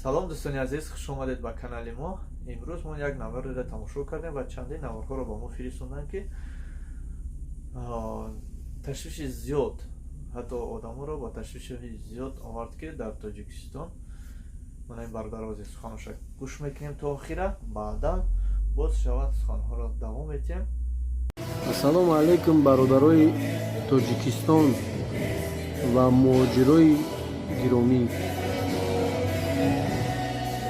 салом дӯстони азиз, хуш омадед ба канали мо. Имрӯз мо як наварро тамошо кардем ва чандин наварҳоро ба мо фиристондан ки ташвиши зиёд, ҳатто одаморо ба ташвиши зиёд овард ки дар Тоҷикистон мана ин бародаро азиз суханоша гӯш мекунем то охира, баъдан боз шавад суханҳоро давом метиҳем. Ассалому алайкум бародарои Тоҷикистон ва муҳоҷирои гиромӣ.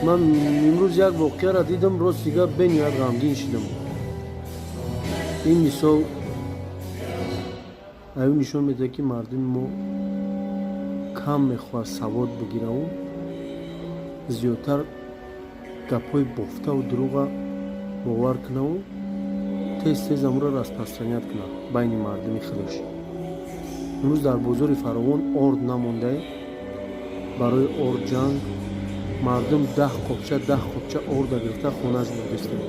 Ман имрӯз як воқеаро дидам, ростига бениҳоят ғамгин шудам. Ин мисол аю нишон медиҳад ки мардуми мо кам мехоҳад савод бигираву зиёдтар гапҳои бофтаву дурӯға бовар кунаву тез амро распространят кунад байни мардуми худаш. имрӯз дар бозори фаровон орд намондаe. Барои орд ҷанг мардум 10 қопча орда гирифта хонааш бурдистанд.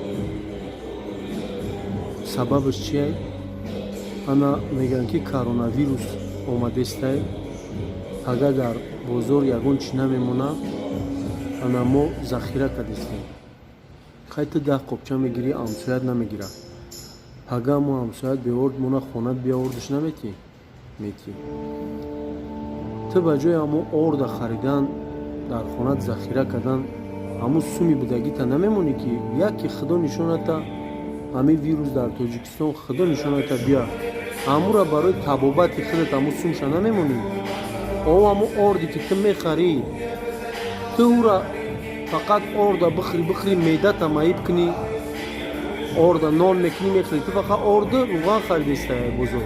Сабабаш чие? Ана мегӯянд ки коронавирус омадестае. Агар дар бозор ягон чи намемонад, ана мо захира кардистем. Хай ту 10 қопча мегирӣ, ҳамсоят намегирад. Ага мо ҳамсоят беорд мона хонат биовардаш наметӣ? Метӣ. Ту ба ҷои ҳамо орда харидан, дар хонат захира кардан, ҳамун суми будагита намемонӣ ки яке худо нишоната ҳамин вирус дар Тоҷикистон худо нишоната бия. ҳамура барои табобати худат ҳамун сумша намемонӣ. ҳамун орди ки ту мехарӣ, ту ура фақат орда бихӯрӣ, меъдата маиб кунӣ, орда нон мекунӣ мехӯрӣ. Ту фақат орду руған харидестае бозор.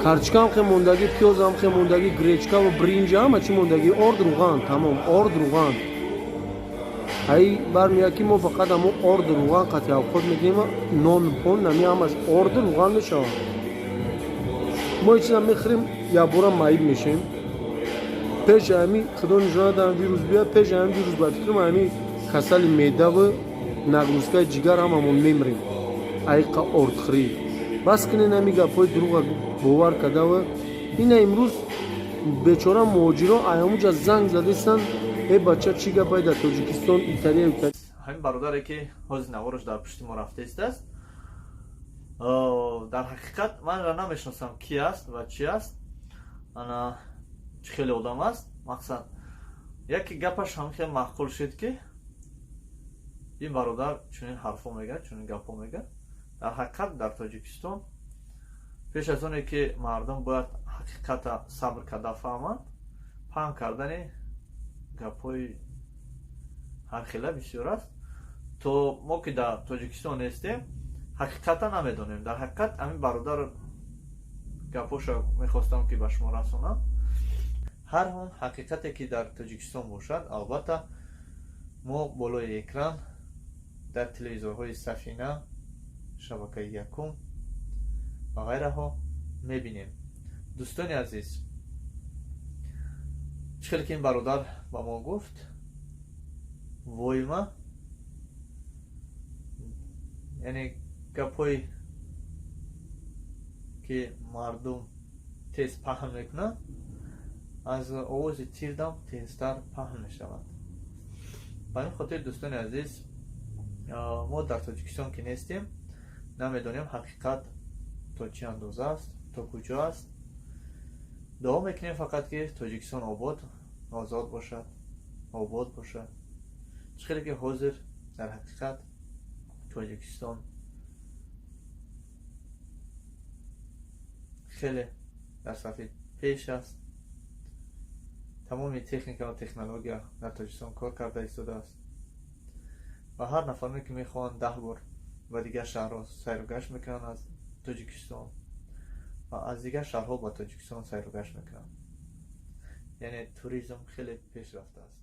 Карчка ҳам хе мондаги, пиёз ҳам хе мондаги, гречка ва бринҷа ҳама чи мондаги, орд руған, тамом, орд руған. Ай бармеяд ки мо фақат ҳамон орд руған қатъи авқот мекунем, нон пон нами ҳамаш орд руған мешавад. Мо ин чиза мехӯрем, якбора маиб мешем. пеши ҳамин худо нишонада вирус бияд, пеши ҳамин вирус ба фикрам ҳамин касали меъдаву нагрузкаи ҷигар ҳамамон мемрем. Айқа ордхӯрӣ. бас кунен ҳамин гапҳои дурӯға бовар кардава. ина имрӯз бечора муҳоҷиро аямуҷа занг задестанд, бача чӣ гапай дар Тоҷикистон, Италия. Ҳамин бародаре ки ҳозир навораш дар пушти мо рафтаистааст, дар ҳақиқат манро намешиносам ки аст ва чи аст, ана чӣ хеле одам аст. Мақсад яке гапаш ҳам хеле маъқул шуд ки ин бародар чунин ҳарфҳо мегӯяд, чунин гапҳо мегӯяд. Дар ҳақиқат дар Тоҷикистон пеш аз оне ки мардум бояд ҳақиқата сабр карда фаҳманд, паҳн кардани гапҳои ҳархела бисёр аст. То мо ки дар Тоҷикистон нестем, ҳақиқата намедонем. Дар ҳақиқат ҳамин бародар гапҳоша мехостам ки ба шумо расонам. ҳар он ҳақиқате ки дар Тоҷикистон бошад, албатта мо болои экран дар телевизорҳои Сафина, шабакаи Якум ва ғайраҳо мебинем. дӯстони азиз, чӣ хеле ки ин бародар ба мо гуфт, воима, яъне гапҳои ки мардум тез паҳн мекунад, аз овози тирдам тезтар паҳн мешавад. ба ин хотир дӯстони азиз, мо дар Тоҷикистон ки нестем, намедонем ҳақиқат то чӣ андоза аст, то куҷо аст. дуо мекунем фақат ки Тоҷикистон обод, озод бошад, обод бошад. чӣ хеле ки ҳозир дар ҳақиқат Тоҷикистон хеле дар сафи пеш аст. тамоми техника ва технология дар Тоҷикистон кор карда истодааст ва ҳар нафаре ки мехоҳанд 10 бор ба дигар шаҳрҳо сайругашт мекунанд аз Тоҷикистон ва аз дигар шаҳрҳо ба Тоҷикистон сайругашт мекунанд. яъне туризм хеле пеш рафтааст.